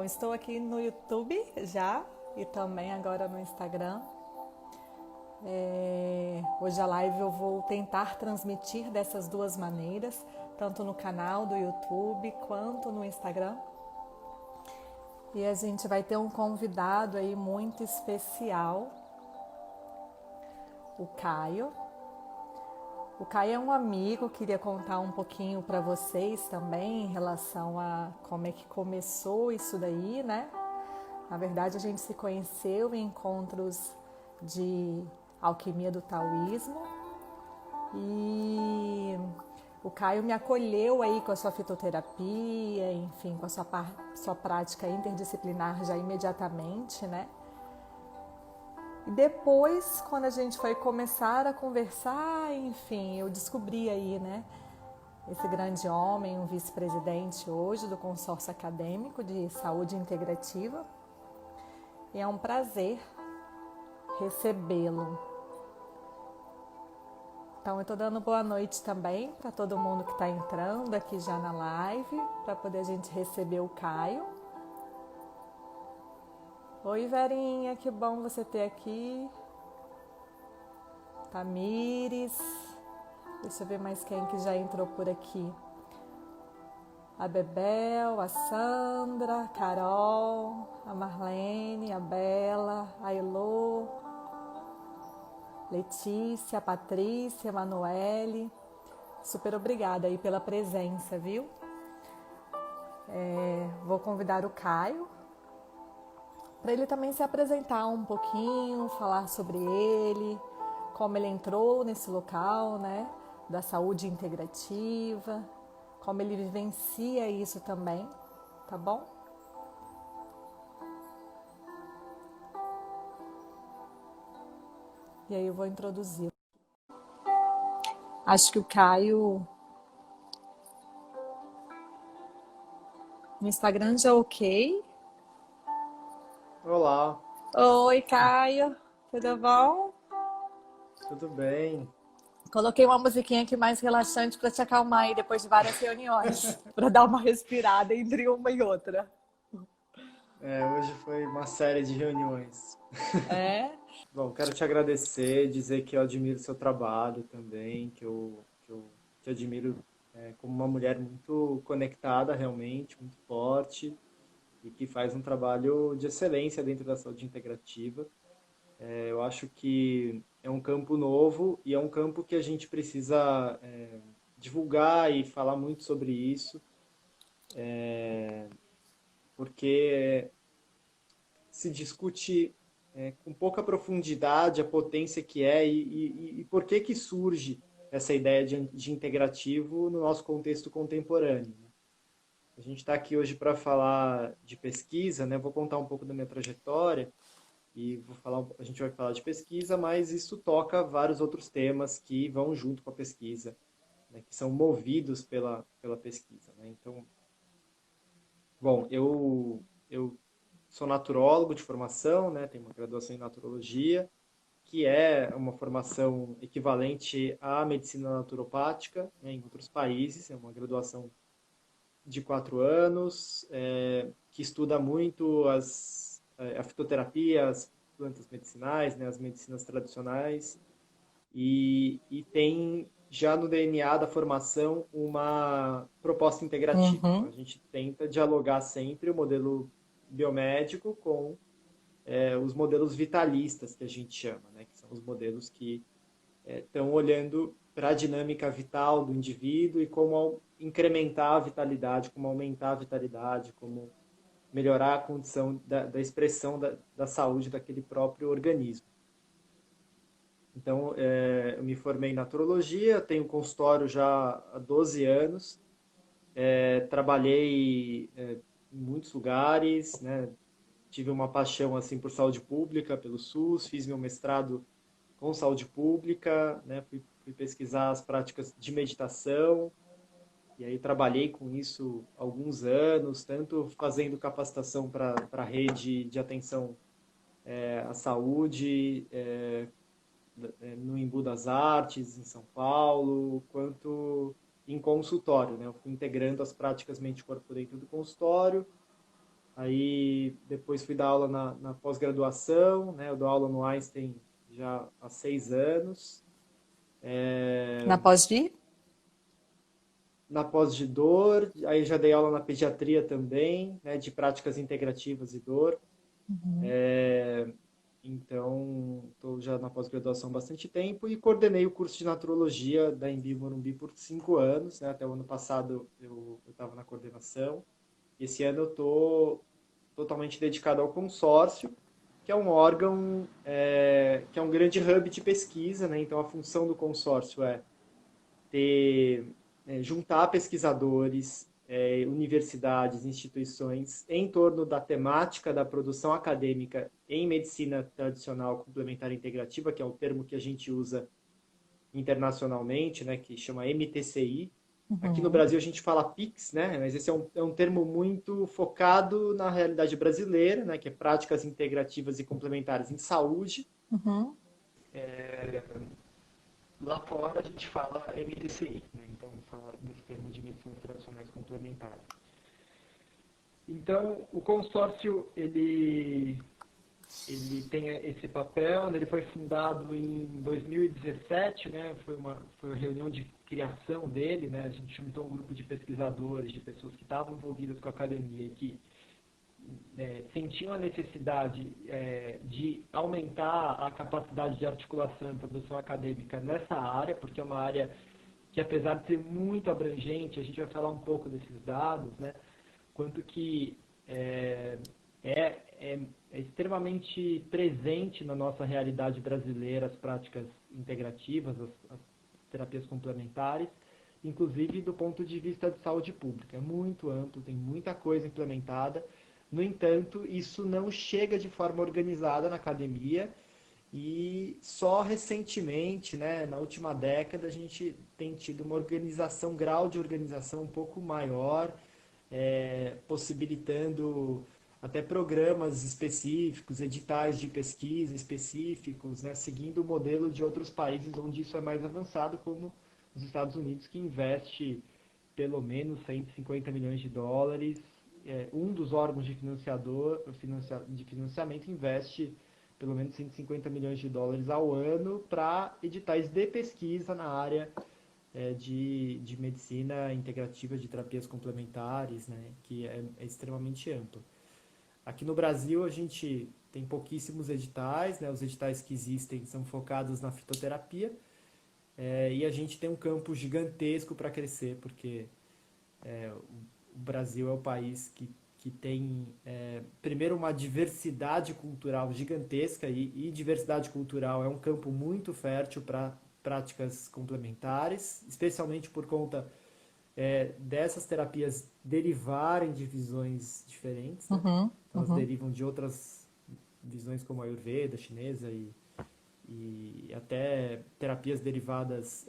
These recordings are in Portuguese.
Bom, estou aqui no YouTube já e também agora no Instagram. Hoje a live eu vou tentar transmitir dessas duas maneiras, tanto no canal do YouTube quanto no Instagram. E a gente vai ter um convidado aí muito especial, o Caio. O Caio é um amigo, queria contar um pouquinho para vocês também em relação a como é que começou isso daí, né? Na verdade, a gente se conheceu em encontros de alquimia do taoísmo e o Caio me acolheu aí com a sua fitoterapia, enfim, com a sua prática interdisciplinar já imediatamente, né? E depois, quando a gente foi começar a conversar, enfim, eu descobri aí, né, esse grande homem, um vice-presidente hoje do consórcio acadêmico de saúde integrativa. E é um prazer recebê-lo. Então, eu estou dando boa noite também para todo mundo que está entrando aqui já na live, para poder a gente receber o Caio. Oi, Verinha, que bom você ter aqui. Tamires, deixa eu ver mais quem que já entrou por aqui. A Bebel, a Sandra, a Carol, a Marlene, a Bela, a Elô, Letícia, a Patrícia, a Manoele. Super obrigada aí pela presença, viu? Vou convidar o Caio para ele também se apresentar um pouquinho, falar sobre ele, como ele entrou nesse local, né, da saúde integrativa, como ele vivencia isso também, tá bom? E aí eu vou introduzir. Acho que o Caio no Instagram já ok. Olá, Oi, Caio, tudo bom? tudo bem? Coloquei uma musiquinha aqui mais relaxante para te acalmar aí depois de várias reuniões, para dar uma respirada entre uma e outra. Hoje foi uma série de reuniões. É? Bom, quero te agradecer, dizer que eu admiro seu trabalho também, que eu te admiro como uma mulher muito conectada realmente, muito forte e que faz um trabalho de excelência dentro da saúde integrativa. Eu acho que é um campo novo e é um campo que a gente precisa divulgar e falar muito sobre isso, porque se discute com pouca profundidade a potência que é e por que que surge essa ideia de integrativo no nosso contexto contemporâneo. Né? A gente está aqui hoje para falar de pesquisa, né? Vou contar um pouco da minha trajetória e a gente vai falar de pesquisa, mas isso toca vários outros temas que vão junto com a pesquisa, né? Que são movidos pela pesquisa. Né? Então, bom, eu sou naturólogo de formação, né? Tenho uma graduação em naturologia, que é uma formação equivalente à medicina naturopática, né, em outros países. É uma graduação de 4 anos, que estuda muito a fitoterapia, as plantas medicinais, né, as medicinas tradicionais, e tem já no DNA da formação uma proposta integrativa. Então, Uhum. a gente tenta dialogar sempre o modelo biomédico com os modelos vitalistas, que a gente chama, né? Que são os modelos que estão olhando para a dinâmica vital do indivíduo e como incrementar a vitalidade, como aumentar a vitalidade, como melhorar a condição da expressão da saúde daquele próprio organismo. Então, eu me formei em naturologia, tenho consultório já há 12 anos, trabalhei em muitos lugares, né? Tive uma paixão assim por saúde pública, pelo SUS, fiz meu mestrado com saúde pública, né? Fui pesquisar as práticas de meditação e aí trabalhei com isso alguns anos, tanto fazendo capacitação para a rede de atenção à saúde no Embu das Artes, em São Paulo, quanto em consultório, né? Eu fui integrando as práticas mente-corpo dentro do consultório Aí depois fui dar aula na pós-graduação, né? Eu dou aula no Einstein já há 6 anos. Na pós-de? Na pós de dor, aí já dei aula na pediatria também, né? De práticas integrativas e dor. Então, estou já na pós-graduação há bastante tempo e coordenei o curso de naturologia da Embi Morumbi por 5 anos, né? Até o ano passado eu estava na coordenação. Esse ano eu estou totalmente dedicado ao consórcio, que é um órgão, que é um grande hub de pesquisa, né? Então, a função do consórcio é ter, juntar pesquisadores, universidades, instituições em torno da temática da produção acadêmica em medicina tradicional complementar integrativa, que é o termo que a gente usa internacionalmente, né, que chama MTCI. Aqui no Brasil a gente fala PICS, né, mas esse é um termo muito focado na realidade brasileira, né, que é práticas integrativas e complementares em saúde. Uhum. Lá fora a gente fala MTCI, né? Então fala desse termo de medicinas tradicionais complementares. Então o consórcio ele tem esse papel, né? Ele foi fundado em 2017, né? Foi uma reunião de criação dele, né? A gente juntou um grupo de pesquisadores, de pessoas que estavam envolvidas com a academia e que sentiam a necessidade de aumentar a capacidade de articulação e produção acadêmica nessa área, porque é uma área que, apesar de ser muito abrangente, a gente vai falar um pouco desses dados, né? Quanto que é extremamente presente na nossa realidade brasileira as práticas integrativas, as terapias complementares, inclusive do ponto de vista de saúde pública. É muito amplo, tem muita coisa implementada. No entanto, isso não chega de forma organizada na academia e só recentemente, né, na última década, a gente tem tido uma organização, um grau de organização um pouco maior, possibilitando até programas específicos, editais de pesquisa específicos, né, seguindo o modelo de outros países onde isso é mais avançado, como os Estados Unidos, que investe pelo menos 150 milhões de dólares. Um dos órgãos de financiamento investe pelo menos 150 milhões de dólares ao ano para editais de pesquisa na área de medicina integrativa, de terapias complementares, né, que é extremamente amplo. Aqui no Brasil a gente tem pouquíssimos editais, né, os editais que existem são focados na fitoterapia, e a gente tem um campo gigantesco para crescer, porque o Brasil é o país que tem, primeiro, uma diversidade cultural gigantesca, e diversidade cultural é um campo muito fértil para práticas complementares, especialmente por conta dessas terapias derivarem de visões diferentes, né? Uhum. Elas Uhum. derivam de outras visões como a Ayurveda chinesa e até terapias derivadas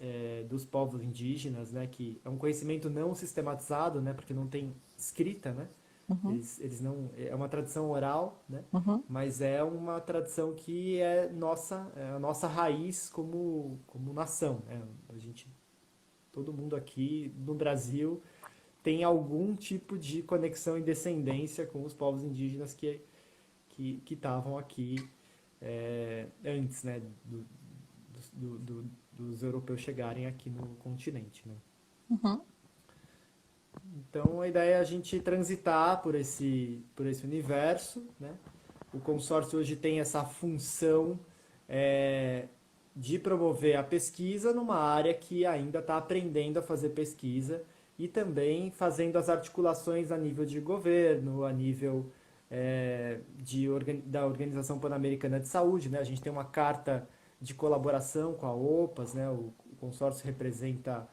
dos povos indígenas, né, que é um conhecimento não sistematizado, né, porque não tem escrita, né, Uhum. eles não, é uma tradição oral, né, Uhum. mas é uma tradição que é a nossa raiz como nação, né, a gente, todo mundo aqui no Brasil tem algum tipo de conexão e descendência com os povos indígenas que estavam aqui antes, né, dos europeus chegarem aqui no continente, né? Uhum. Então a ideia é a gente transitar por esse universo, né? O consórcio hoje tem essa função de promover a pesquisa numa área que ainda está aprendendo a fazer pesquisa e também fazendo as articulações a nível de governo, a nível da Organização Pan-Americana de Saúde, né? A gente tem uma carta de colaboração com a OPAS, né? O consórcio representa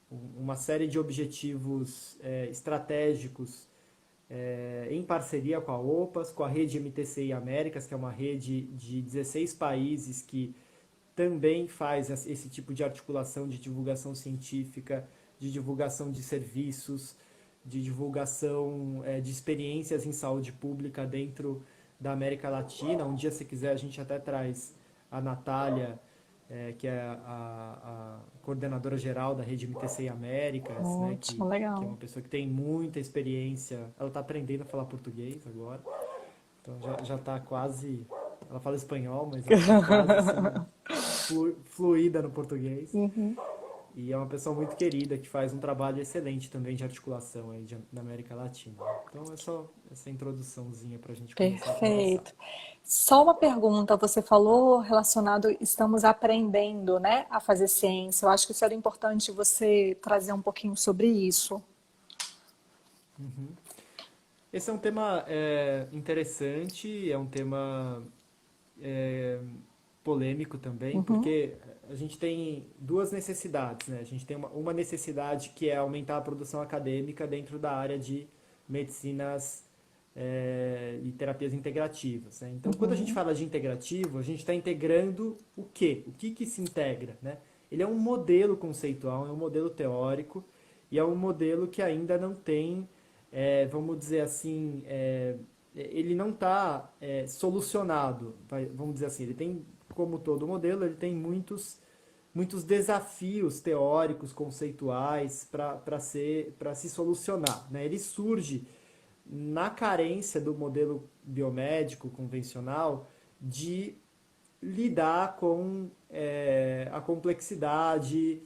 uma série de objetivos estratégicos em parceria com a OPAS, com a rede MTCI Américas, que é uma rede de 16 países que também faz esse tipo de articulação de divulgação científica, de divulgação de serviços, de divulgação de experiências em saúde pública dentro da América Latina. Um dia, se quiser, a gente até traz a Natália que é a coordenadora geral da rede MTCI Américas, né, Ótimo, que é legal. uma pessoa que tem muita experiência. Ela está aprendendo a falar português agora, então já está quase. Ela fala espanhol, mas ela está quase assim, fluida no português. Uhum. E é uma pessoa muito querida que faz um trabalho excelente também de articulação aí na América Latina. Então é só essa introduçãozinha para a gente começar a conversar. Perfeito. Só uma pergunta, você falou relacionado, estamos aprendendo, né, a fazer ciência. Eu acho que isso era importante você trazer um pouquinho sobre isso. Esse é um tema interessante, é um tema é, polêmico também, Uhum, porque a gente tem duas necessidades, né? A gente tem uma necessidade que é aumentar a produção acadêmica dentro da área de medicinas e terapias integrativas, né? Então, quando a gente uhum, fala de integrativo, a gente está integrando o quê? O que que se integra, né? Ele é um modelo conceitual, é um modelo teórico e é um modelo que ainda não tem, vamos dizer assim, ele não está solucionado, vamos dizer assim, ele tem, como todo modelo, ele tem muitos desafios teóricos, conceituais para se solucionar, né? Ele surge na carência do modelo biomédico convencional de lidar com a complexidade,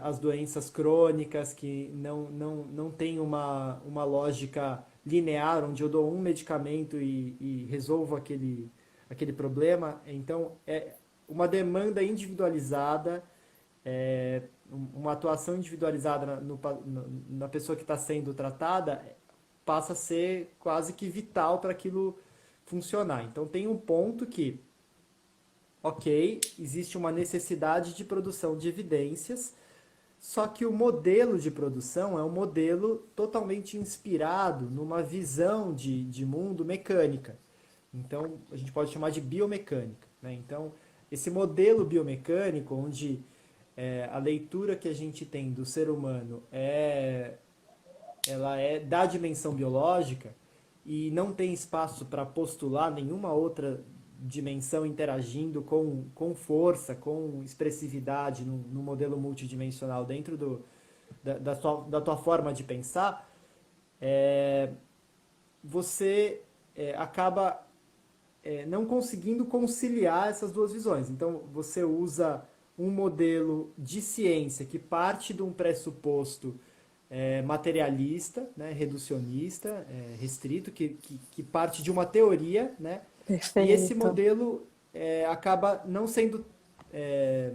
as doenças crônicas que não tem uma lógica linear, onde eu dou um medicamento e resolvo aquele problema. Então, é uma demanda individualizada, uma atuação individualizada na pessoa que está sendo tratada passa a ser quase que vital para aquilo funcionar. Então, tem um ponto que ok, existe uma necessidade de produção de evidências, só que o modelo de produção é um modelo totalmente inspirado numa visão de mundo mecânica. Então, a gente pode chamar de biomecânica, né? Então, esse modelo biomecânico, onde a leitura que a gente tem do ser humano ela é da dimensão biológica e não tem espaço para postular nenhuma outra dimensão interagindo com força, com expressividade no modelo multidimensional dentro da tua forma de pensar, você acaba não conseguindo conciliar essas duas visões. Então, você usa um modelo de ciência que parte de um pressuposto materialista, né, reducionista, restrito, que parte de uma teoria, né, e esse perfeito. modelo acaba não sendo, é,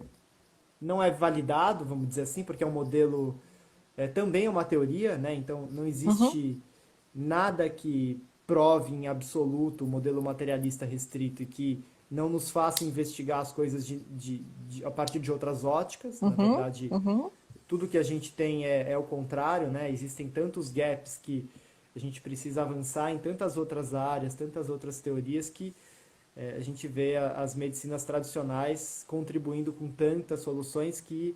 não é validado, vamos dizer assim, porque é um modelo, também é uma teoria, né, então não Uhum, existe nada que prove em absoluto o modelo materialista restrito e que não nos faça investigar as coisas a partir de outras óticas. Na uhum, verdade, uhum, tudo que a gente tem é o contrário, né? Existem tantos gaps que a gente precisa avançar em tantas outras áreas, tantas outras teorias que a gente vê as medicinas tradicionais contribuindo com tantas soluções que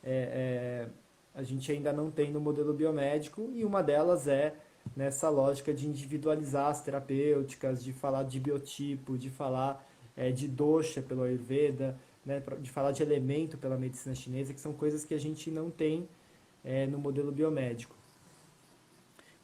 é, a gente ainda não tem no modelo biomédico, e uma delas é nessa lógica de individualizar as terapêuticas, de falar de biotipo, de falar de dosha pelo Ayurveda, né, de falar de elemento pela medicina chinesa, que são coisas que a gente não tem no modelo biomédico.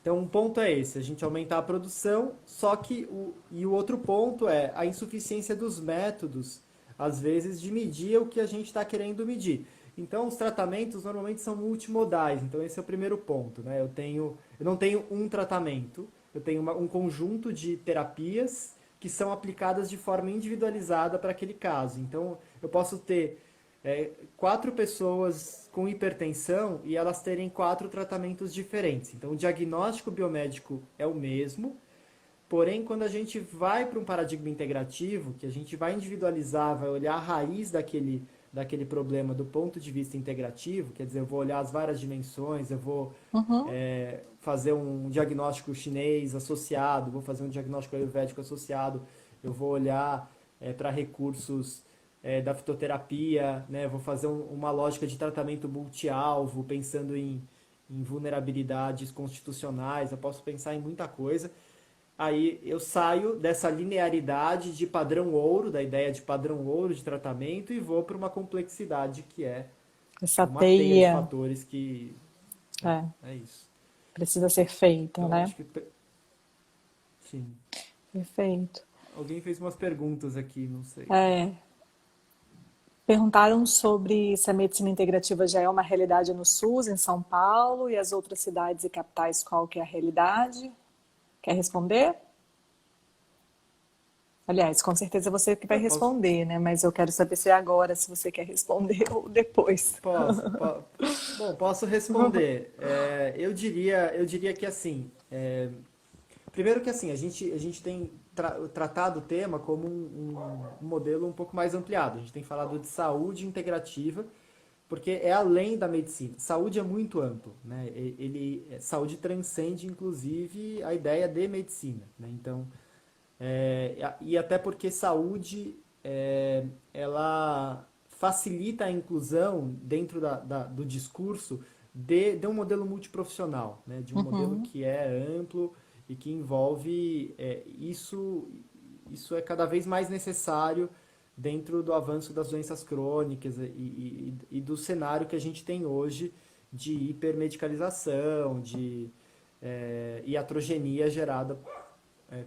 Então, um ponto é esse, a gente aumentar a produção, só que o outro ponto é a insuficiência dos métodos, às vezes, de medir o que a gente está querendo medir. Então, os tratamentos normalmente são multimodais, então esse é o primeiro ponto, né? Eu não tenho um tratamento, eu tenho um conjunto de terapias que são aplicadas de forma individualizada para aquele caso. Então, eu posso ter quatro pessoas com hipertensão e elas terem quatro tratamentos diferentes. Então, o diagnóstico biomédico é o mesmo, porém, quando a gente vai para um paradigma integrativo, que a gente vai individualizar, vai olhar a raiz daquele problema do ponto de vista integrativo, quer dizer, eu vou olhar as várias dimensões, eu vou uhum. fazer um diagnóstico chinês associado, vou fazer um diagnóstico ayurvédico associado, eu vou olhar para recursos da fitoterapia, né? Vou fazer uma lógica de tratamento multi-alvo, pensando em vulnerabilidades constitucionais, eu posso pensar em muita coisa. aí eu saio dessa linearidade de padrão ouro, da ideia de padrão ouro de tratamento, e vou para uma complexidade que é Essa uma teia de teia, fatores que... é, É isso. precisa ser feita, Então, né? acho que... Sim. Perfeito. Alguém fez umas perguntas aqui, não sei. É, perguntaram sobre se a medicina integrativa já é uma realidade no SUS, em São Paulo, e as outras cidades e capitais, qual que é a realidade? Quer responder? Aliás, com certeza você que vai Eu posso, responder, né? Mas eu quero saber se é agora, se você quer responder ou depois. posso, po- bom, posso responder. Eu diria que assim, primeiro que assim, a gente tem tratado o tema como um modelo um pouco mais ampliado. A gente tem falado de saúde integrativa, porque é além da medicina. Saúde é muito amplo, né? Saúde transcende, inclusive, a ideia de medicina, né? Então, e até porque saúde, ela facilita a inclusão dentro do discurso de um modelo multiprofissional, né? De um modelo Uhum, que é amplo e que envolve isso é cada vez mais necessário dentro do avanço das doenças crônicas e do cenário que a gente tem hoje de hipermedicalização, de iatrogenia gerada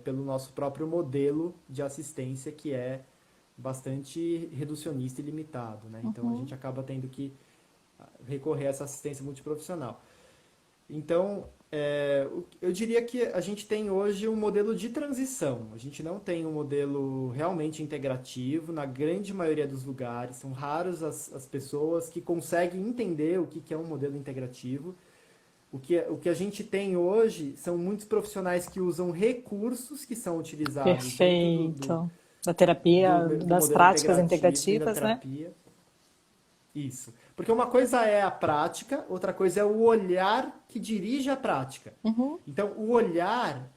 pelo nosso próprio modelo de assistência, que é bastante reducionista e limitado, né? Então a gente uhum. acaba tendo que recorrer a essa assistência multiprofissional. Então, eu diria que a gente tem hoje um modelo de transição. A gente não tem um modelo realmente integrativo na grande maioria dos lugares. São raros as pessoas que conseguem entender o que é um modelo integrativo. O que a gente tem hoje são muitos profissionais que usam recursos que são utilizados dentro Perfeito. Da terapia, do das modelo práticas integrativo e da integrativas, né? terapia. Isso. Porque uma coisa é a prática, outra coisa é o olhar que dirige a prática. Uhum, Então, o olhar,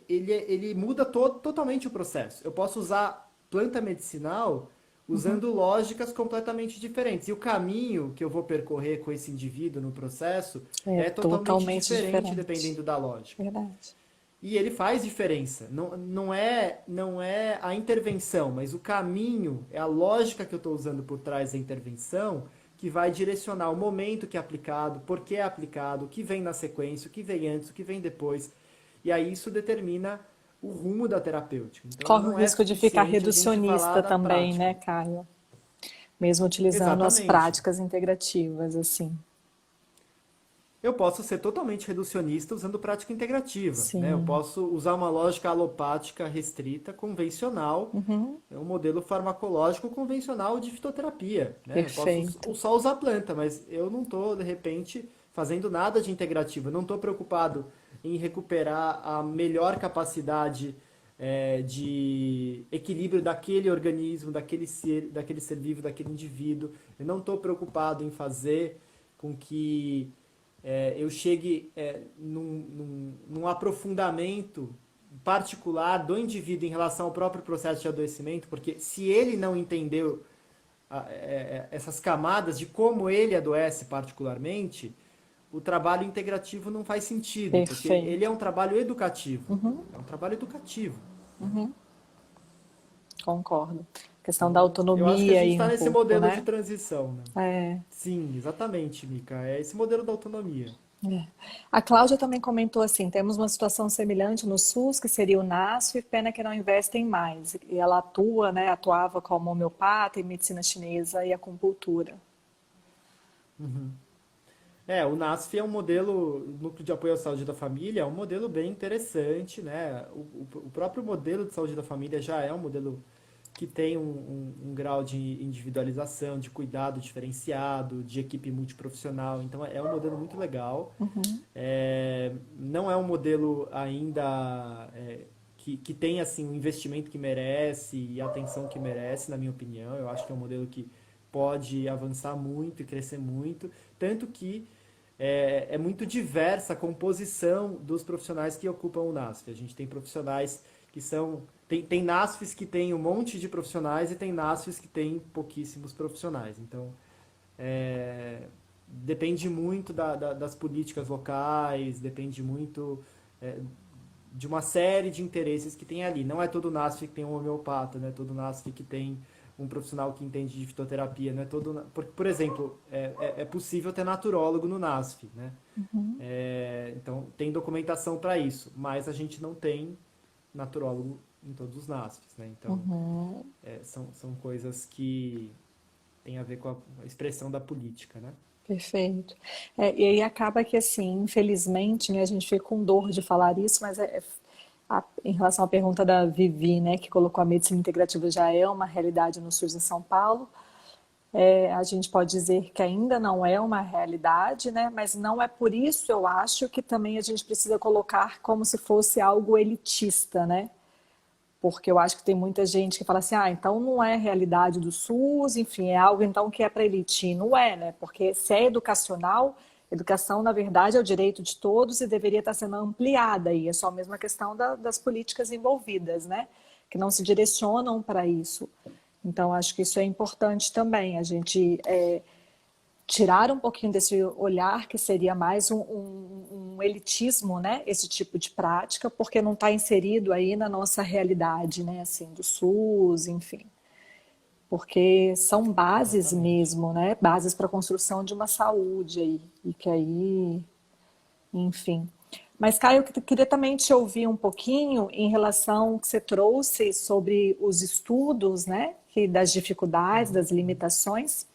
ele muda totalmente o processo. Eu posso usar planta medicinal uhum. usando lógicas completamente diferentes. E o caminho que eu vou percorrer com esse indivíduo no processo É é totalmente totalmente diferente diferente. dependendo da lógica. Verdade. E ele faz diferença. Não é a intervenção, mas o caminho, é a lógica que eu estou usando por trás da intervenção que vai direcionar o momento que é aplicado, por que é aplicado, o que vem na sequência, o que vem antes, o que vem depois. E aí isso determina o rumo da terapêutica. Então Corre o não é risco de ficar suficiente a gente falar reducionista da também, né, prática. Caio? Mesmo utilizando as Exatamente. práticas integrativas, assim. Eu posso ser totalmente reducionista usando prática integrativa, né? Eu Sim. posso usar uma lógica alopática restrita, convencional, Uhum, um modelo farmacológico convencional de fitoterapia, né? Eu posso perfeito. só usar planta, mas eu não estou, de repente, fazendo nada de integrativo. Eu não estou preocupado em recuperar a melhor capacidade de equilíbrio daquele organismo, daquele ser vivo, daquele indivíduo. Eu não estou preocupado em fazer com que eu chegue num aprofundamento particular do indivíduo em relação ao próprio processo de adoecimento, porque se ele não entendeu essas camadas de como ele adoece particularmente, o trabalho integrativo não faz sentido, porque ele é Perfeito. um trabalho educativo. Uhum, É um trabalho educativo. uhum, concordo. Questão da Então, eu acho que a autonomia gente aí está um nesse pouco, modelo de né? transição, né? É, Sim, exatamente, Mica. É esse modelo da autonomia. é. A Cláudia também comentou assim: temos uma situação semelhante no SUS, que seria o NASF, pena que não investem mais. E ela atua, né? Atuava como homeopata em medicina chinesa e acupuntura. O NASF é um modelo, o Núcleo de Apoio à Saúde da Família, é um modelo bem interessante, né? O próprio modelo de saúde da família já é um modelo que tem um grau de individualização, de cuidado diferenciado, de equipe multiprofissional, então é um modelo muito legal. Uhum, Não é um modelo ainda que tem assim, o investimento que merece e a atenção que merece, na minha opinião. Eu acho que é um modelo que pode avançar muito e crescer muito, tanto que é muito diversa a composição dos profissionais que ocupam o NASF. A gente tem profissionais que são. Tem NASFs que tem um monte de profissionais e tem NASFs que tem pouquíssimos profissionais. Então, depende muito das políticas locais, depende muito é, de uma série de interesses que tem ali. Não é todo NASF que tem um homeopata, não é todo NASF que tem um profissional que entende de fitoterapia, não é todo... Por exemplo, é possível ter naturólogo no NASF, né? Uhum. Então, tem documentação para isso, mas a gente não tem naturólogo em todos os NASFs, né? Então, Uhum. são coisas que têm a ver com a expressão da política, né? Perfeito. E aí acaba que, assim, infelizmente, né, a gente fica com dor de falar isso, mas em relação à pergunta da Vivi, né, que colocou a medicina integrativa já é uma realidade no SUS em São Paulo, a gente pode dizer que ainda não é uma realidade, né, mas não é por isso, eu acho, que também a gente precisa colocar como se fosse algo elitista, né? Porque eu acho que tem muita gente que fala assim, ah, então não é realidade do SUS, enfim, é algo então que é para elite. Não é, né? Porque se é educacional, educação, na verdade, é o direito de todos e deveria estar sendo ampliada, e é só a mesma questão das políticas envolvidas, né? Que não se direcionam para isso. Então, acho que isso é importante também, a gente tirar um pouquinho desse olhar que seria mais um elitismo, né? Esse tipo de prática, porque não está inserido aí na nossa realidade, né? Assim, do SUS, enfim. Porque são bases Exatamente. mesmo, né? Bases para a construção de uma saúde aí. E que aí, enfim. Mas, Caio, eu queria também te ouvir um pouquinho em relação ao que você trouxe sobre os estudos, né? Das dificuldades, Uhum. das limitações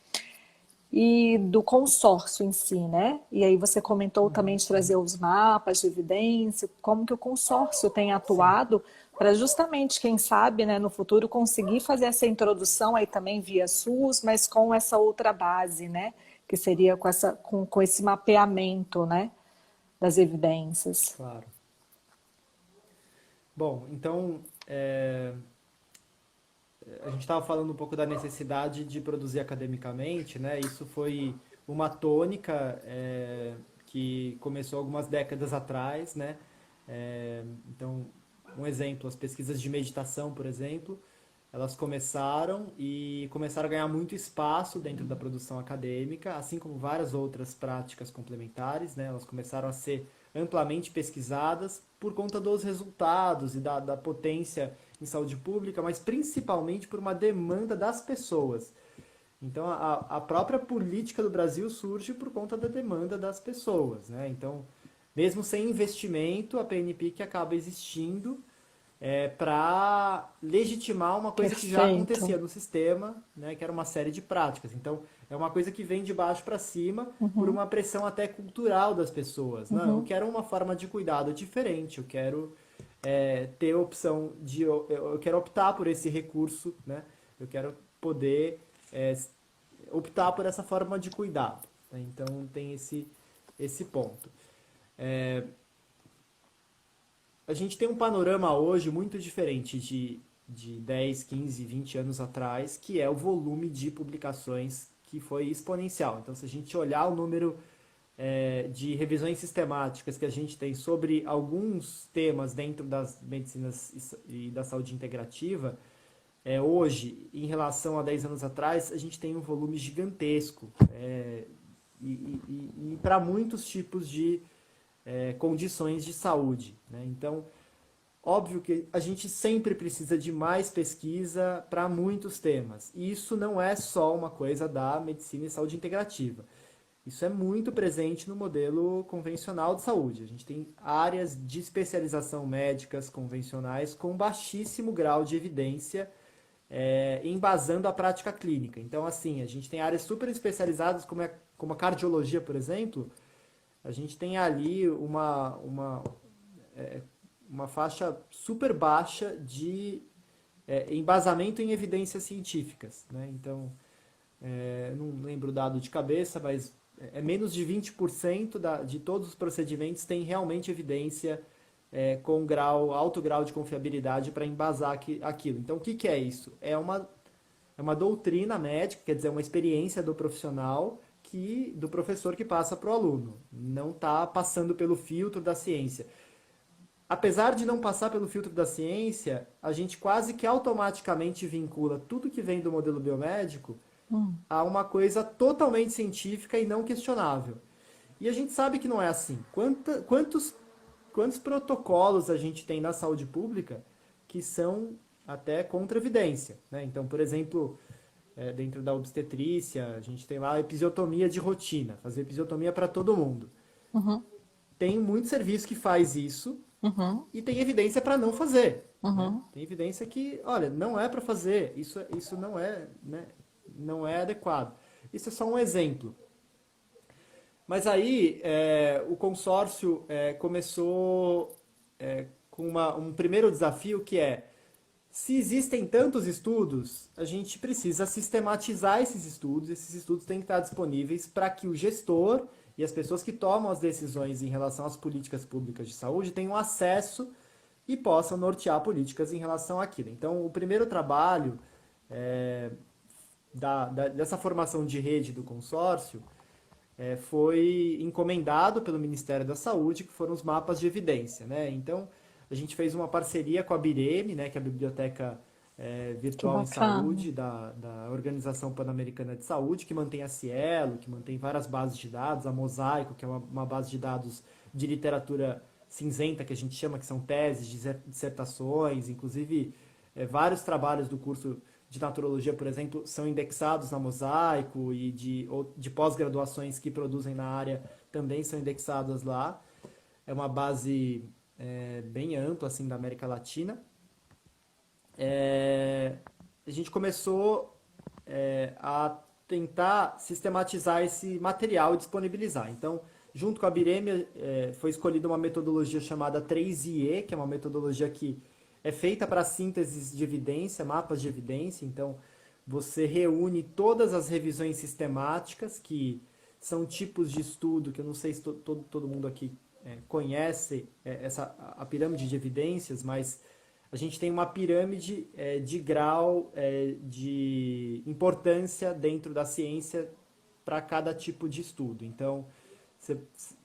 e do consórcio em si, né? E aí você comentou também Uhum. de trazer os mapas de evidência, como que o consórcio tem Sim. atuado para justamente, quem sabe, né, no futuro conseguir fazer essa introdução aí também via SUS, mas com essa outra base, né? Que seria com esse mapeamento, né, das evidências. Claro. Bom, então, a gente estava falando um pouco da necessidade de produzir academicamente, né? Isso foi uma tônica que começou algumas décadas atrás, né? Então, um exemplo, as pesquisas de meditação, por exemplo, elas começaram a ganhar muito espaço dentro da produção acadêmica, assim como várias outras práticas complementares, né? Elas começaram a ser amplamente pesquisadas por conta dos resultados e da potência em saúde pública, mas principalmente por uma demanda das pessoas. Então, a própria política do Brasil surge por conta da demanda das pessoas, né? Então, mesmo sem investimento, a PNPIC acaba existindo para legitimar uma coisa que já Perfeito. acontecia no sistema, né, que era uma série de práticas. Então, é uma coisa que vem de baixo para cima por Uhum, uma pressão até cultural das pessoas. Não, eu uhum. quero uma forma de cuidado diferente, eu quero ter a opção de... Eu quero optar por esse recurso, né? Eu quero poder optar por essa forma de cuidado. Né? Então, tem esse ponto. A gente tem um panorama hoje muito diferente de 10, 15, 20 anos atrás, que é o volume de publicações que foi exponencial. Então, se a gente olhar o número de revisões sistemáticas que a gente tem sobre alguns temas dentro das medicinas e da saúde integrativa, hoje, em relação a 10 anos atrás, a gente tem um volume gigantesco. E para muitos tipos de condições de saúde. Né? Então, óbvio que a gente sempre precisa de mais pesquisa para muitos temas. E isso não é só uma coisa da medicina e saúde integrativa. Isso é muito presente no modelo convencional de saúde. A gente tem áreas de especialização médicas convencionais com baixíssimo grau de evidência embasando a prática clínica. Então, assim, a gente tem áreas super especializadas, como a cardiologia, por exemplo. A gente tem ali uma faixa super baixa de embasamento em evidências científicas. Né? Então, não lembro o dado de cabeça, mas menos de 20% de todos os procedimentos têm realmente evidência com alto grau de confiabilidade para embasar aquilo. Então, o que é isso? É uma doutrina médica, quer dizer, uma experiência do profissional do professor que passa para o aluno. Não está passando pelo filtro da ciência. Apesar de não passar pelo filtro da ciência, a gente quase que automaticamente vincula tudo que vem do modelo biomédico a uma coisa totalmente científica e não questionável. E a gente sabe que não é assim. Quantos quantos protocolos a gente tem na saúde pública que são até contra evidência, né? Então, por exemplo, dentro da obstetrícia, a gente tem lá a episiotomia de rotina, fazer episiotomia para todo mundo. Uhum, Tem muito serviço que faz isso uhum, e tem evidência para não fazer, né? uhum. Tem evidência que, olha, não é para fazer, isso não é, né, não é adequado. Isso é só um exemplo. Mas aí o consórcio começou com um primeiro desafio que é, se existem tantos estudos, a gente precisa sistematizar esses estudos têm que estar disponíveis para que o gestor e as pessoas que tomam as decisões em relação às políticas públicas de saúde tenham acesso e possam nortear políticas em relação àquilo. Então, o primeiro trabalho dessa formação de rede do consórcio foi encomendado pelo Ministério da Saúde, que foram os mapas de evidência, né? Então, a gente fez uma parceria com a BIREME, né, que é a Biblioteca Que Virtual em bacana. Saúde da Organização Pan-Americana de Saúde, que mantém a Cielo, que mantém várias bases de dados, a Mosaico, que é uma base de dados de literatura cinzenta, que a gente chama, que são teses, dissertações, inclusive vários trabalhos do curso de naturologia, por exemplo, são indexados na Mosaico e de pós-graduações que produzem na área também são indexadas lá. É uma base bem ampla assim da América Latina. A gente começou a tentar sistematizar esse material e disponibilizar. Então, junto com a Bireme, foi escolhida uma metodologia chamada 3IE, que é uma metodologia que é feita para síntese de evidência, mapas de evidência. Então, você reúne todas as revisões sistemáticas, que são tipos de estudo, que eu não sei se todo mundo aqui conhece a pirâmide de evidências, mas a gente tem uma pirâmide de grau de importância dentro da ciência para cada tipo de estudo. Então,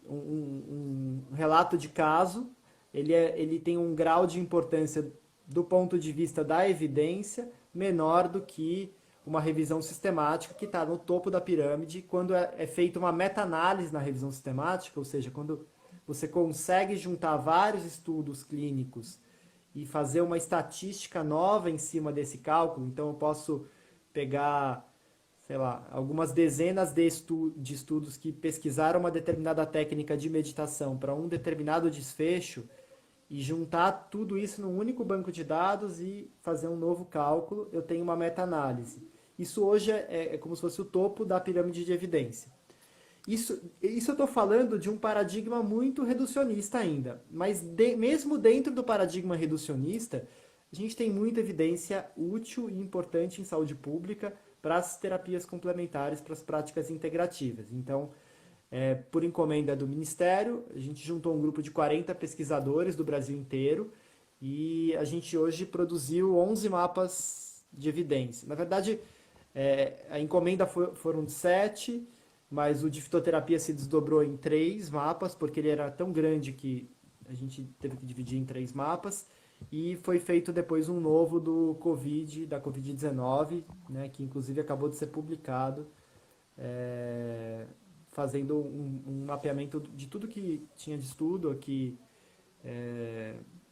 um relato de caso, ele tem um grau de importância do ponto de vista da evidência menor do que uma revisão sistemática que está no topo da pirâmide, quando é feita uma meta-análise na revisão sistemática, ou seja, quando você consegue juntar vários estudos clínicos e fazer uma estatística nova em cima desse cálculo. Então, eu posso pegar, sei lá, algumas dezenas de estudos que pesquisaram uma determinada técnica de meditação para um determinado desfecho e juntar tudo isso num único banco de dados e fazer um novo cálculo. Eu tenho uma meta-análise. Isso hoje é como se fosse o topo da pirâmide de evidência. Isso eu estou falando de um paradigma muito reducionista ainda, mas mesmo dentro do paradigma reducionista, a gente tem muita evidência útil e importante em saúde pública para as terapias complementares, para as práticas integrativas. Então, por encomenda do Ministério, a gente juntou um grupo de 40 pesquisadores do Brasil inteiro e a gente hoje produziu 11 mapas de evidência. Na verdade, a encomenda foram de 7, mas o de fitoterapia se desdobrou em 3 mapas, porque ele era tão grande que a gente teve que dividir em 3 mapas. E foi feito depois um novo da Covid-19, né, que inclusive acabou de ser publicado, fazendo um mapeamento de tudo que tinha de estudo aqui,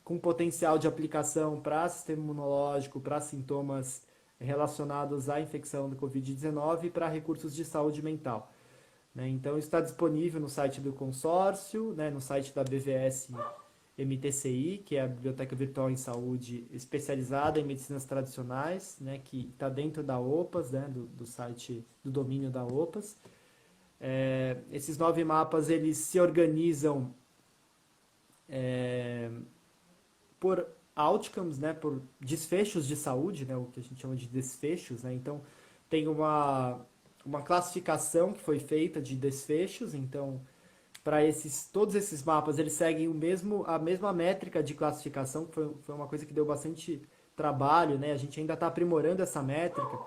com potencial de aplicação para sistema imunológico, para sintomas relacionados à infecção da Covid-19 e para recursos de saúde mental. Né? Então, isso está disponível no site do consórcio, né, no site da BVS MTCI, que é a Biblioteca Virtual em Saúde especializada em medicinas tradicionais, né, que está dentro da OPAS, né, do site, do domínio da OPAS. Esses 9 mapas, eles se organizam por outcomes, né, por desfechos de saúde, né, o que a gente chama de desfechos. Né? Então, tem uma classificação que foi feita de desfechos. Então, para todos esses mapas, eles seguem a mesma métrica de classificação, que foi uma coisa que deu bastante trabalho, né? A gente ainda está aprimorando essa métrica,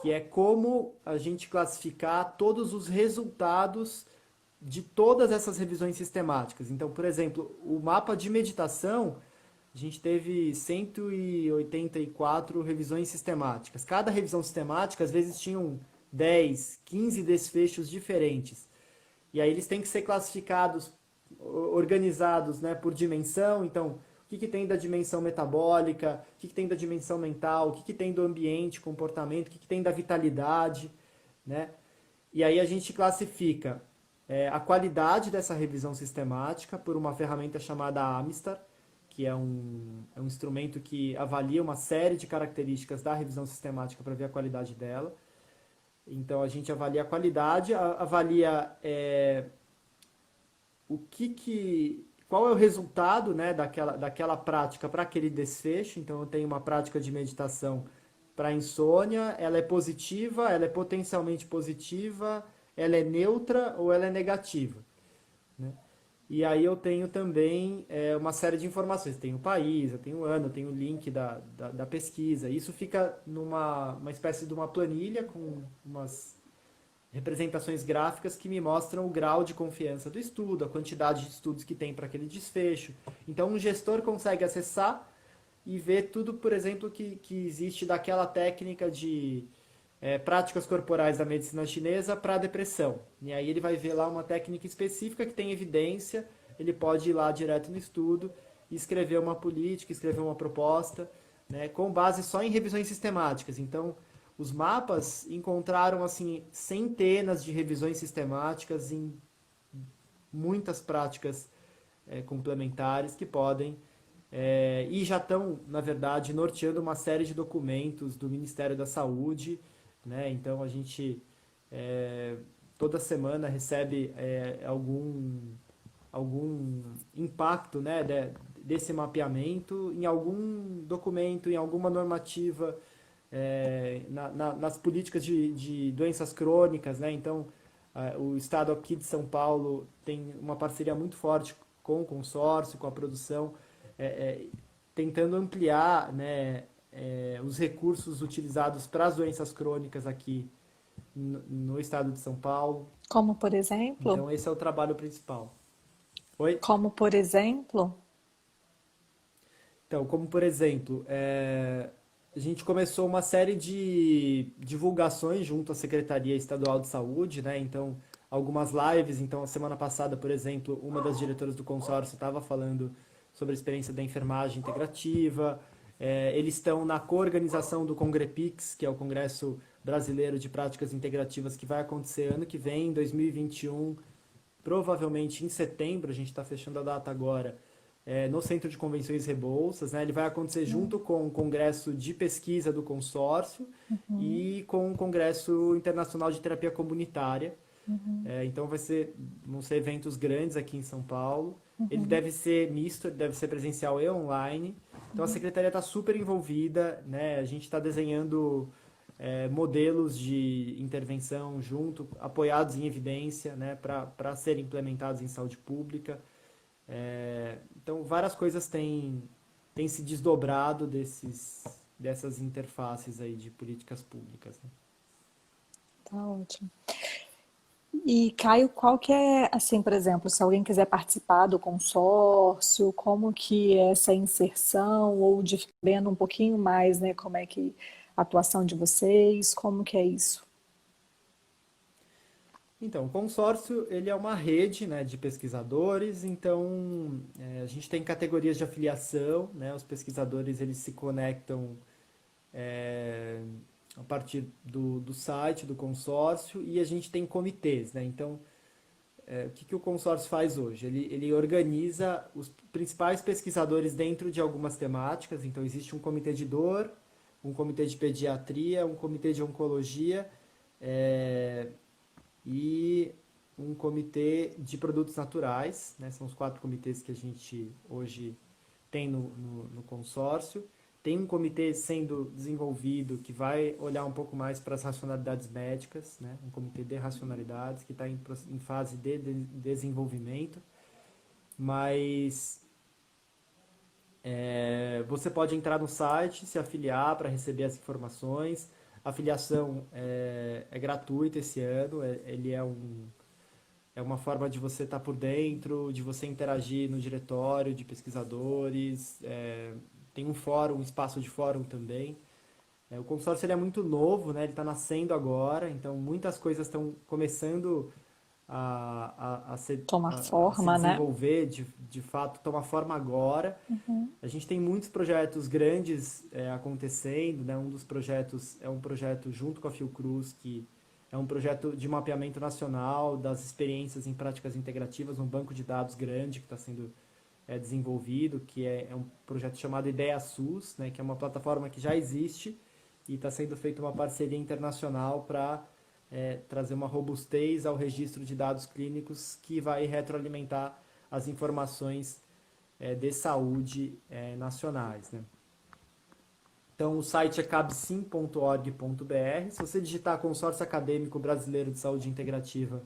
que é como a gente classificar todos os resultados de todas essas revisões sistemáticas. Então, por exemplo, o mapa de meditação, a gente teve 184 revisões sistemáticas. Cada revisão sistemática, às vezes, tinham 10, 15 desfechos diferentes. E aí eles têm que ser classificados organizados, né, por dimensão. Então, o que tem da dimensão metabólica, o que tem da dimensão mental, o que tem do ambiente, comportamento, o que tem da vitalidade, né? E aí a gente classifica a qualidade dessa revisão sistemática por uma ferramenta chamada Amistar, que é um instrumento que avalia uma série de características da revisão sistemática para ver a qualidade dela. Então a gente avalia a qualidade, avalia qual é o resultado, né, daquela prática para aquele desfecho. Então eu tenho uma prática de meditação para insônia, ela é positiva, ela é potencialmente positiva, ela é neutra ou ela é negativa, né? E aí eu tenho também uma série de informações. Tem o país, eu tenho o ano, eu tenho o link da pesquisa. Isso fica uma espécie de uma planilha com umas representações gráficas que me mostram o grau de confiança do estudo, a quantidade de estudos que tem para aquele desfecho. Então um gestor consegue acessar e ver tudo, por exemplo, que existe daquela técnica de práticas corporais da medicina chinesa para depressão. E aí ele vai ver lá uma técnica específica que tem evidência, ele pode ir lá direto no estudo e escrever uma política, escrever uma proposta, né, com base só em revisões sistemáticas. Então, os mapas encontraram assim centenas de revisões sistemáticas em muitas práticas complementares que podem e já estão, na verdade, norteando uma série de documentos do Ministério da Saúde, né? Então a gente toda semana recebe algum impacto, né, desse mapeamento em algum documento, em alguma normativa, nas políticas de doenças crônicas, né? Então o Estado aqui de São Paulo tem uma parceria muito forte com o consórcio, com a produção, tentando ampliar, né, os recursos utilizados para as doenças crônicas aqui no estado de São Paulo. Como por exemplo? Então, esse é o trabalho principal. Oi? Como por exemplo? Então, como por exemplo, a gente começou uma série de divulgações junto à Secretaria Estadual de Saúde, né? Então, algumas lives. Então, a semana passada, por exemplo, uma das diretoras do consórcio estava falando sobre a experiência da enfermagem integrativa. Eles estão na coorganização do Congrepix, que é o Congresso Brasileiro de Práticas Integrativas, que vai acontecer ano que vem, em 2021, provavelmente em setembro. A gente está fechando a data agora, no Centro de Convenções Rebouças, né? Ele vai acontecer junto com o Congresso de Pesquisa do Consórcio e com o Congresso Internacional de Terapia Comunitária. Então vão ser eventos grandes aqui em São Paulo. Ele deve ser misto, ele deve ser presencial e online. Então a Secretaria está super envolvida, né? A gente está desenhando modelos de intervenção junto, apoiados em evidência, né? Para serem implementados em saúde pública. Então várias coisas têm se desdobrado dessas interfaces aí de políticas públicas, né? Tá ótimo. E Caio, qual que é, assim, por exemplo, se alguém quiser participar do consórcio, como que é essa inserção, ou de vendo um pouquinho mais, né, como é que a atuação de vocês, como que é isso? Então, o consórcio, ele é uma rede, né, de pesquisadores. Então a gente tem categorias de afiliação, né? Os pesquisadores, eles se conectam a partir do site do consórcio, e a gente tem comitês, né? Então, o que o consórcio faz hoje? Ele organiza os principais pesquisadores dentro de algumas temáticas. Então, existe um comitê de dor, um comitê de pediatria, um comitê de oncologia, e um comitê de produtos naturais, né? São os 4 comitês que a gente hoje tem no consórcio. Tem um comitê sendo desenvolvido que vai olhar um pouco mais para as racionalidades médicas, né? Um comitê de racionalidades que está em fase de desenvolvimento. Mas você pode entrar no site, se afiliar para receber as informações. A afiliação é gratuita esse ano. Ele é uma forma de você estar por dentro, de você interagir no diretório de pesquisadores. Tem um fórum, um espaço de fórum também. O consórcio ele é muito novo, né? Ele está nascendo agora, então muitas coisas estão começando Toma a se forma, né? desenvolver, de fato, tomar forma agora. A gente tem muitos projetos grandes acontecendo, né? Um dos projetos é um projeto junto com a Fiocruz, que é um projeto de mapeamento nacional das experiências em práticas integrativas, um banco de dados grande que está sendo desenvolvido, que é um projeto chamado Ideia SUS, né? Que é uma plataforma que já existe e está sendo feita uma parceria internacional para trazer uma robustez ao registro de dados clínicos que vai retroalimentar as informações de saúde nacionais, né? Então, o site é cabsim.org.br. Se você digitar Consórcio Acadêmico Brasileiro de Saúde Integrativa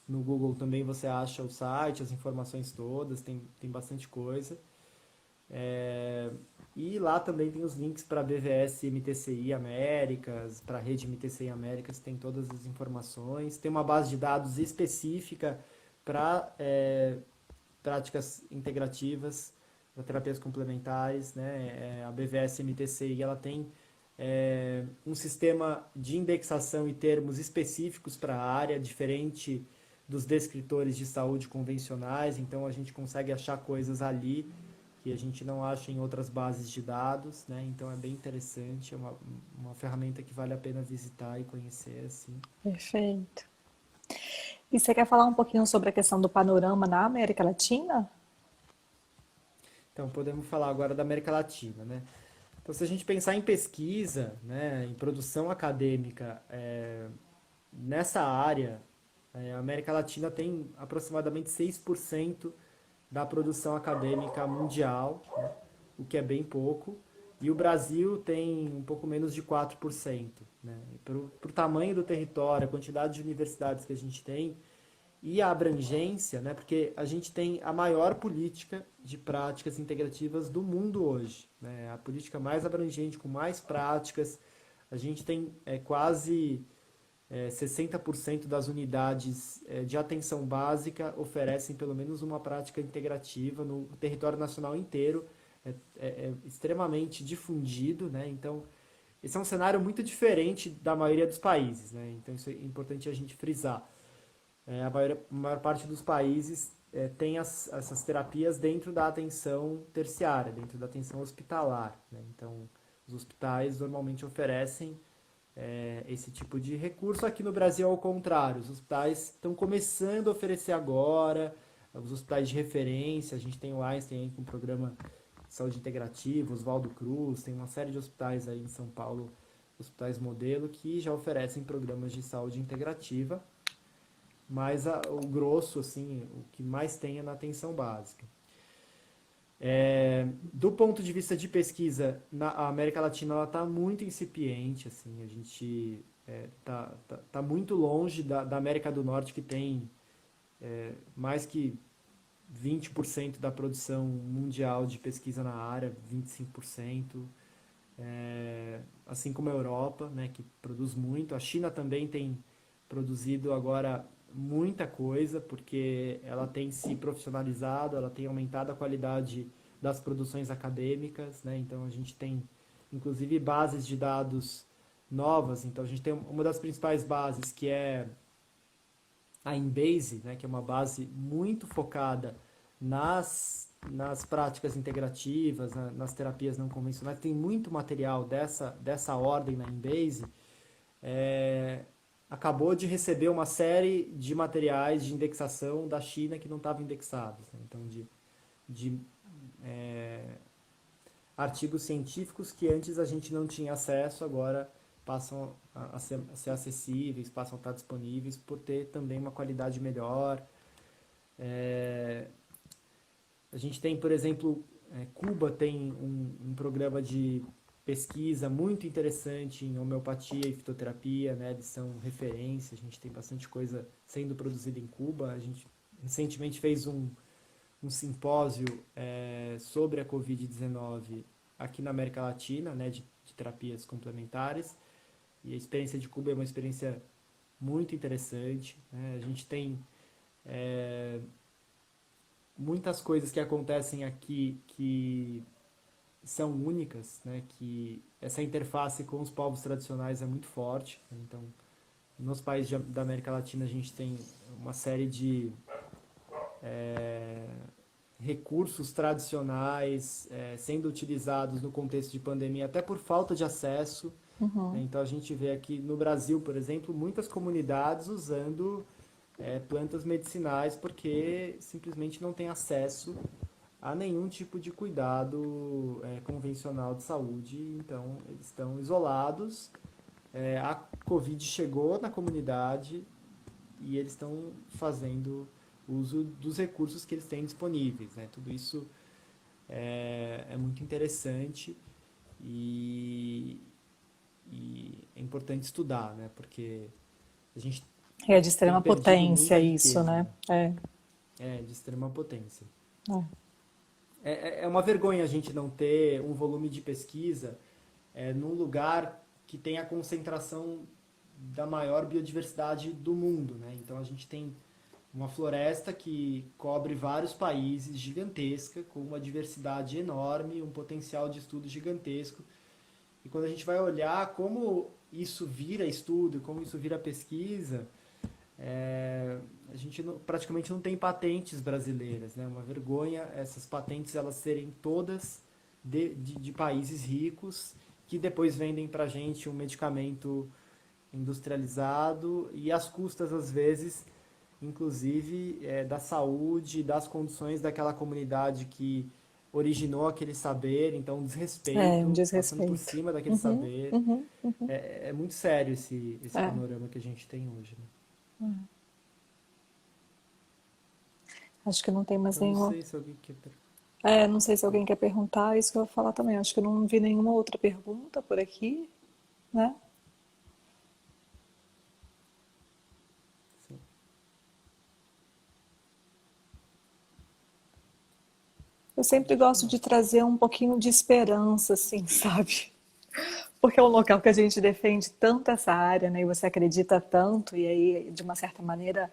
no Google também você acha o site, as informações todas, tem bastante coisa. E lá também tem os links para BVS MTCI Américas, para a rede MTCI Américas, tem todas as informações. Tem uma base de dados específica para práticas integrativas, para terapias complementares, né? A BVS MTCI ela tem um sistema de indexação e termos específicos para a área, diferente dos descritores de saúde convencionais, então a gente consegue achar coisas ali que a gente não acha em outras bases de dados, né? Então é bem interessante, é uma ferramenta que vale a pena visitar e conhecer, assim. Perfeito. E você quer falar um pouquinho sobre a questão do panorama na América Latina? Então podemos falar agora da América Latina, né? Então se a gente pensar em pesquisa, né, em produção acadêmica, nessa área, a América Latina tem aproximadamente 6% da produção acadêmica mundial, né? O que é bem pouco. E o Brasil tem um pouco menos de 4%. Né? Para o tamanho do território, a quantidade de universidades que a gente tem e a abrangência, né? Porque a gente tem a maior política de práticas integrativas do mundo hoje. Né? A política mais abrangente, com mais práticas. A gente tem quase 60% das unidades de atenção básica oferecem pelo menos uma prática integrativa no território nacional inteiro. É extremamente difundido, né? Então, esse é um cenário muito diferente da maioria dos países, né? Então, isso é importante a gente frisar. A maior parte dos países tem essas terapias dentro da atenção terciária, dentro da atenção hospitalar, né? Então, os hospitais normalmente oferecem esse tipo de recurso. Aqui no Brasil é o contrário, os hospitais estão começando a oferecer agora, os hospitais de referência, a gente tem o Einstein aí com o programa de saúde integrativa, Oswaldo Cruz, tem uma série de hospitais aí em São Paulo, hospitais modelo, que já oferecem programas de saúde integrativa, mas o grosso, assim, o que mais tem é na atenção básica. Do ponto de vista de pesquisa, a América Latina está muito incipiente, assim, a gente tá muito longe da América do Norte, que tem mais que 20% da produção mundial de pesquisa na área, 25%, assim como a Europa, né, que produz muito. A China também tem produzido agora muita coisa, porque ela tem se profissionalizado, ela tem aumentado a qualidade das produções acadêmicas, né? Então a gente tem, inclusive, bases de dados novas. Então a gente tem uma das principais bases, que é a Embase, né? Que é uma base muito focada nas práticas integrativas, nas terapias não convencionais. Tem muito material dessa ordem na Embase. Acabou de receber uma série de materiais de indexação da China que não estavam indexados. Né? Então, de artigos científicos que antes a gente não tinha acesso, agora passam a ser acessíveis, passam a estar disponíveis por ter também uma qualidade melhor. A gente tem, por exemplo, Cuba tem um programa de pesquisa muito interessante em homeopatia e fitoterapia, né? Eles são referência, a gente tem bastante coisa sendo produzida em Cuba. A gente recentemente fez um simpósio sobre a Covid-19 aqui na América Latina, né? De terapias complementares. E a experiência de Cuba é uma experiência muito interessante, né? A gente tem muitas coisas que acontecem aqui que são únicas, né? Que essa interface com os povos tradicionais é muito forte. Né? Então, nos países da América Latina a gente tem uma série de recursos tradicionais sendo utilizados no contexto de pandemia, até por falta de acesso. Né? Então a gente vê aqui no Brasil, por exemplo, muitas comunidades usando plantas medicinais porque simplesmente não tem acesso a nenhum tipo de cuidado convencional de saúde, então eles estão isolados. A Covid chegou na comunidade e eles estão fazendo uso dos recursos que eles têm disponíveis. Né? Tudo isso é muito interessante e, e é importante estudar, né? Porque a gente É de tem extrema perdido potência muita isso, riqueza, né? né? É. De extrema potência. É. É uma vergonha a gente não ter um volume de pesquisa num lugar que tem a concentração da maior biodiversidade do mundo, né? Então a gente tem uma floresta que cobre vários países, gigantesca, com uma diversidade enorme, um potencial de estudo gigantesco. E quando a gente vai olhar como isso vira estudo, como isso vira pesquisa, a gente praticamente não tem patentes brasileiras, né? Uma vergonha essas patentes elas serem todas de países ricos que depois vendem para a gente um medicamento industrializado e às custas, às vezes, inclusive, da saúde, das condições daquela comunidade que originou aquele saber, então um É um desrespeito, passando por desrespeito. cima daquele Uhum, saber. uhum, uhum. É muito sério esse É. panorama que a gente tem hoje. Né? Acho que não tem mais Eu não nenhuma. sei se alguém quer... É, não sei se alguém quer perguntar, é isso que eu vou falar também. Acho que eu não vi nenhuma outra pergunta por aqui, né? Sim. Eu sempre Acho que gosto não. de trazer um pouquinho de esperança, assim, sabe? Porque é um local que a gente defende tanto essa área, né? E você acredita tanto, e aí, de uma certa maneira,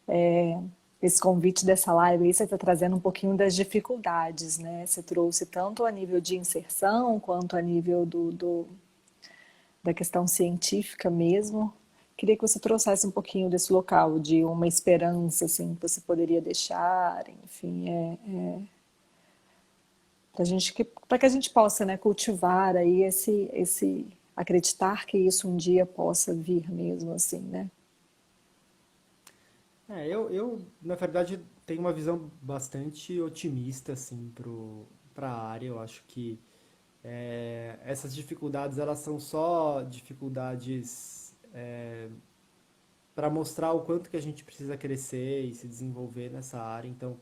é, esse convite dessa live aí, você está trazendo um pouquinho das dificuldades, né? Você trouxe tanto a nível de inserção, quanto a nível da questão científica mesmo. Queria que você trouxesse um pouquinho desse local, de uma esperança, assim, que você poderia deixar, enfim, para que a gente possa, né, cultivar aí esse acreditar que isso um dia possa vir mesmo, assim, né? Na verdade, tenho uma visão bastante otimista, assim, para a área. Eu acho que essas dificuldades, elas são só dificuldades para mostrar o quanto que a gente precisa crescer e se desenvolver nessa área. Então,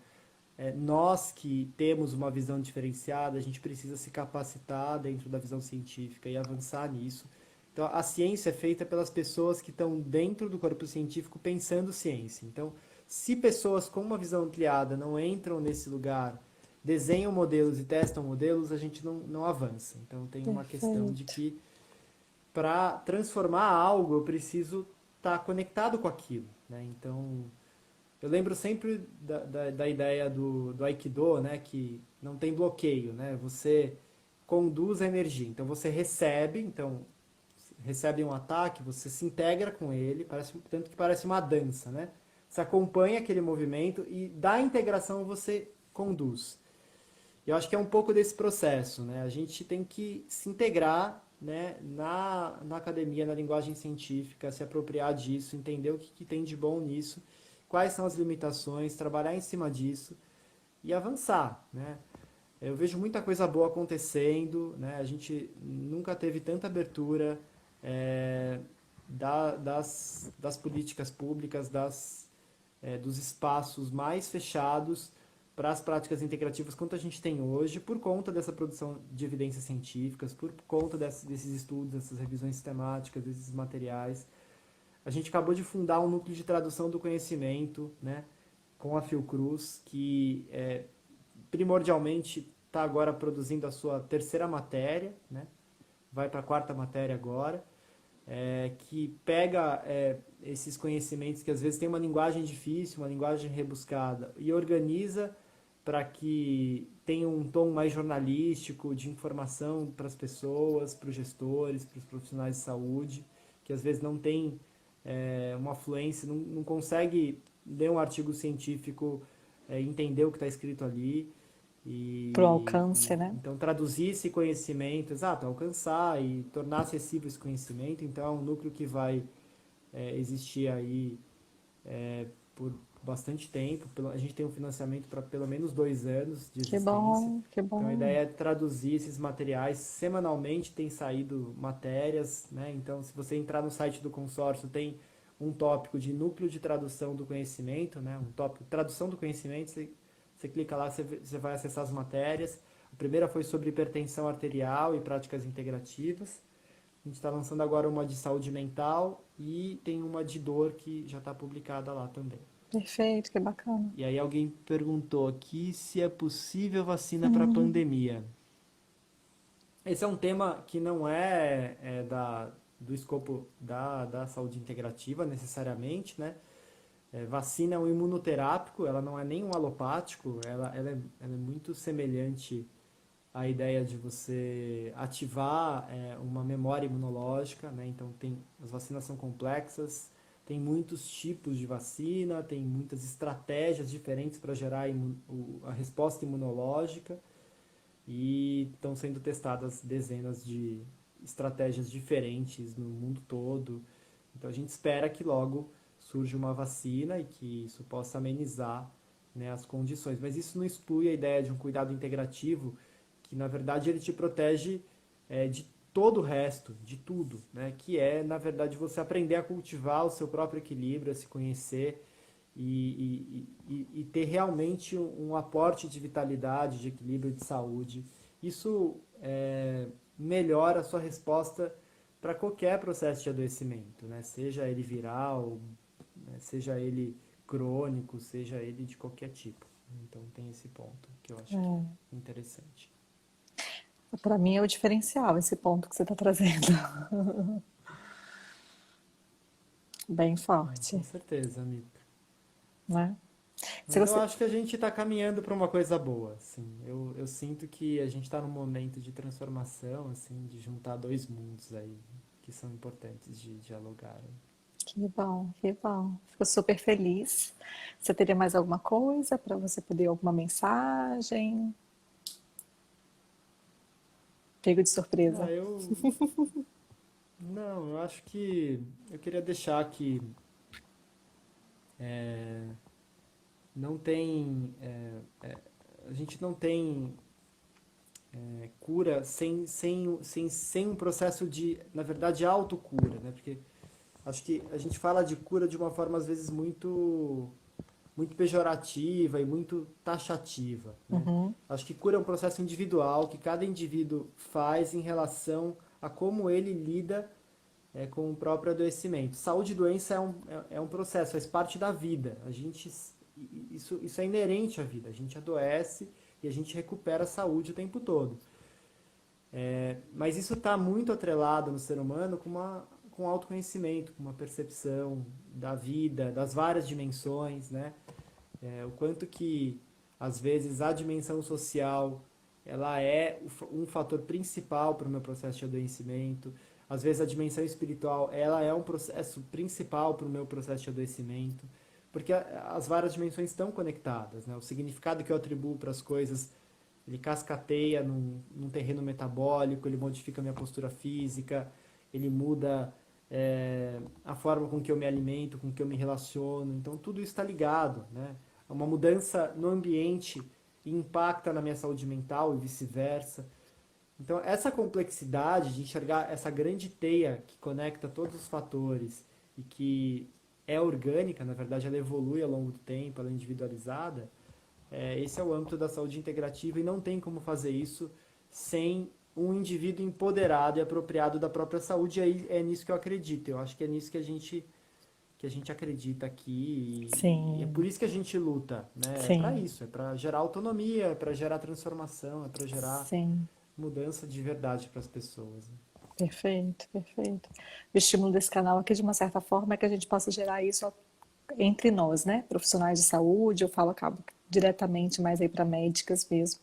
nós que temos uma visão diferenciada, a gente precisa se capacitar dentro da visão científica e avançar nisso. Então, a ciência é feita pelas pessoas que estão dentro do corpo científico pensando ciência. Então, se pessoas com uma visão ampliada não entram nesse lugar, desenham modelos e testam modelos, a gente não avança. Então, tem uma questão de Perfeito. que para transformar algo, eu preciso estar conectado com aquilo. Né? Então, eu lembro sempre da ideia do Aikido, né? Que não tem bloqueio, né? Você conduz a energia. Então você recebe um ataque, você se integra com ele, tanto que parece uma dança, né? Você acompanha aquele movimento e da integração você conduz. Eu acho que é um pouco desse processo, né? A gente tem que se integrar, né, na academia, na linguagem científica, se apropriar disso, entender o que tem de bom nisso, quais são as limitações, trabalhar em cima disso e avançar, né? Eu vejo muita coisa boa acontecendo, né? A gente nunca teve tanta abertura das políticas públicas, dos espaços mais fechados para as práticas integrativas quanto a gente tem hoje, por conta dessa produção de evidências científicas, por conta desses estudos, dessas revisões sistemáticas, desses materiais. A gente acabou de fundar um núcleo de tradução do conhecimento, né, com a Fiocruz, que primordialmente está agora produzindo a sua terceira matéria, né, vai para a quarta matéria agora, que pega esses conhecimentos que às vezes tem uma linguagem difícil, uma linguagem rebuscada, e organiza para que tenha um tom mais jornalístico, de informação para as pessoas, para os gestores, para os profissionais de saúde, que às vezes não tem uma fluência, não consegue ler um artigo científico, entender o que está escrito ali. Pro alcance, né? Então, traduzir esse conhecimento, exato, alcançar e tornar acessível esse conhecimento, então é um núcleo que vai existir aí por bastante tempo. A gente tem um financiamento para pelo menos 2 anos de Que existência. bom, que Então, a bom. ideia é traduzir esses materiais. Semanalmente tem saído matérias, né? Então, se você entrar no site do consórcio, tem um tópico de núcleo de tradução do conhecimento, né? Um tópico tradução do conhecimento. Você clica lá, você vai acessar as matérias. A primeira foi sobre hipertensão arterial e práticas integrativas. A gente está lançando agora uma de saúde mental e tem uma de dor que já está publicada lá também. Perfeito, que bacana. E aí alguém perguntou aqui se é possível vacina para Uhum. pandemia. Esse é um tema que não do escopo da saúde integrativa necessariamente, né? Vacina é um imunoterápico, ela não é nem um alopático, ela é muito semelhante à ideia de você ativar uma memória imunológica, né? Então as vacinas são complexas, tem muitos tipos de vacina, tem muitas estratégias diferentes para gerar a resposta imunológica e estão sendo testadas dezenas de estratégias diferentes no mundo todo. Então a gente espera que logo surja uma vacina e que isso possa amenizar, né, as condições. Mas isso não exclui a ideia de um cuidado integrativo, que na verdade ele te protege de todo o resto, de tudo, né? Que é, na verdade, você aprender a cultivar o seu próprio equilíbrio, a se conhecer e ter realmente um aporte de vitalidade, de equilíbrio, de saúde. Isso melhora a sua resposta para qualquer processo de adoecimento, né? Seja ele viral, né? Seja ele crônico, seja ele de qualquer tipo. Então tem esse ponto que eu acho que é interessante. Para mim é o diferencial, esse ponto que você está trazendo. Bem Com forte, certeza, amigo. né? Você Mas eu gosta... acho que a gente está caminhando para uma coisa boa, assim. Eu sinto que a gente está num momento de transformação, assim, de juntar dois mundos aí que são importantes de dialogar. Que bom, que bom. Fico super feliz. Você teria mais alguma coisa para você poder alguma mensagem? Pego de surpresa. Ah, não, eu acho que eu queria deixar que não tem, a gente não tem cura sem um processo de, na verdade, autocura, né? Porque acho que a gente fala de cura de uma forma às vezes muito pejorativa e muito taxativa, né? Uhum, Acho que cura é um processo individual que cada indivíduo faz em relação a como ele lida com o próprio adoecimento. Saúde e doença é um processo, faz parte da vida. Isso é inerente à vida. A gente adoece e a gente recupera a saúde o tempo todo. Mas isso está muito atrelado no ser humano com autoconhecimento, com uma percepção da vida, das várias dimensões, né? O quanto que, às vezes, a dimensão social ela é um fator principal para o meu processo de adoecimento. Às vezes, a dimensão espiritual ela é um processo principal para o meu processo de adoecimento. Porque as várias dimensões estão conectadas, né? O significado que eu atribuo para as coisas ele cascateia num terreno metabólico, ele modifica minha postura física, ele muda a forma com que eu me alimento, com que eu me relaciono. Então, tudo isso está ligado, né? Uma mudança no ambiente impacta na minha saúde mental e vice-versa. Então, essa complexidade de enxergar essa grande teia que conecta todos os fatores e que é orgânica, na verdade, ela evolui ao longo do tempo, ela é individualizada, esse é o âmbito da saúde integrativa e não tem como fazer isso sem um indivíduo empoderado e apropriado da própria saúde. E aí é nisso que eu acredito. Eu acho que é nisso que a gente acredita aqui e é sim, por isso que a gente luta, né? É para sim, isso, é para gerar autonomia, é para gerar transformação, é para gerar sim. mudança de verdade para as pessoas, né? Perfeito, perfeito. O estímulo desse canal aqui, de uma certa forma, é que a gente possa gerar isso entre nós, né? Profissionais de saúde, eu falo, acabo diretamente mais aí para médicas mesmo,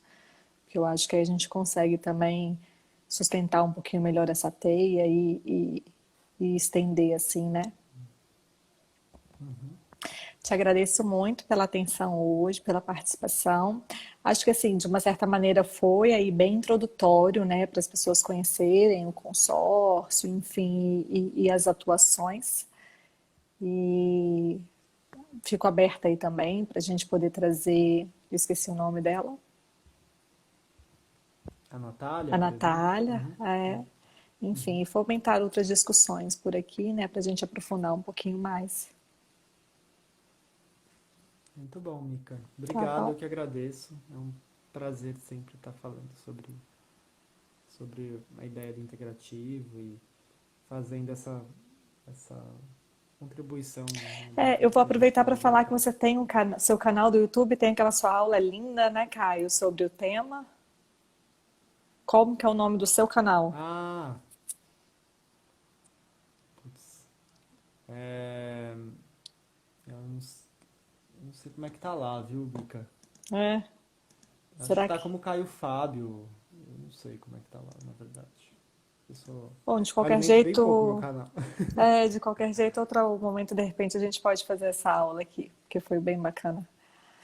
que eu acho que aí a gente consegue também sustentar um pouquinho melhor essa teia e estender assim, né? Te agradeço muito pela atenção hoje, pela participação. Acho que assim, de uma certa maneira foi aí bem introdutório, né, para as pessoas conhecerem o consórcio, enfim, e as atuações. E fico aberta aí também para a gente poder trazer, eu esqueci o nome dela, A Natália, a por exemplo. Natália, enfim, e fomentar outras discussões por aqui, né, para a gente aprofundar um pouquinho mais. Muito bom, Mica. Tá Obrigado, eu bom? que agradeço. É um prazer sempre estar falando sobre a ideia do integrativo e fazendo essa contribuição, né, Eu vou dentro da aproveitar para saúde falar que mental. você tem seu canal do YouTube, tem aquela sua aula linda, né, Caio, sobre o tema. Como que é o nome do seu canal? Ah, putz. É, eu não sei como é que tá lá, viu, Mica? É, Acho que será tá que... como Caio Fábio. Eu não sei como é que tá lá, na verdade. Bom, de Eu qualquer alimento bem pouco o meu jeito, canal. de qualquer jeito, outro momento, de repente, a gente pode fazer essa aula aqui, que foi bem bacana.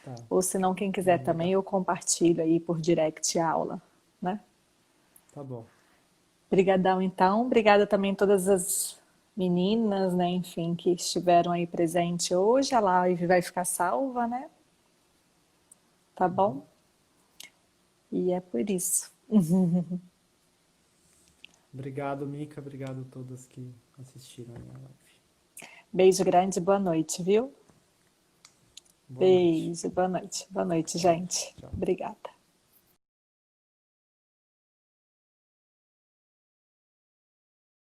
Tá, Ou se não, quem quiser não, também, legal. eu compartilho aí por direct a aula, né? Tá bom. Obrigadão, então. Obrigada também a todas as meninas, né, enfim, que estiveram aí presente hoje. A live vai ficar salva, né? Tá bom? E é por isso. Obrigado, Mica. Obrigado a todas que assistiram a minha live. Beijo grande, boa noite, viu? Boa noite. Beijo, boa noite. Boa noite, Boa noite. gente. Tchau. Obrigada.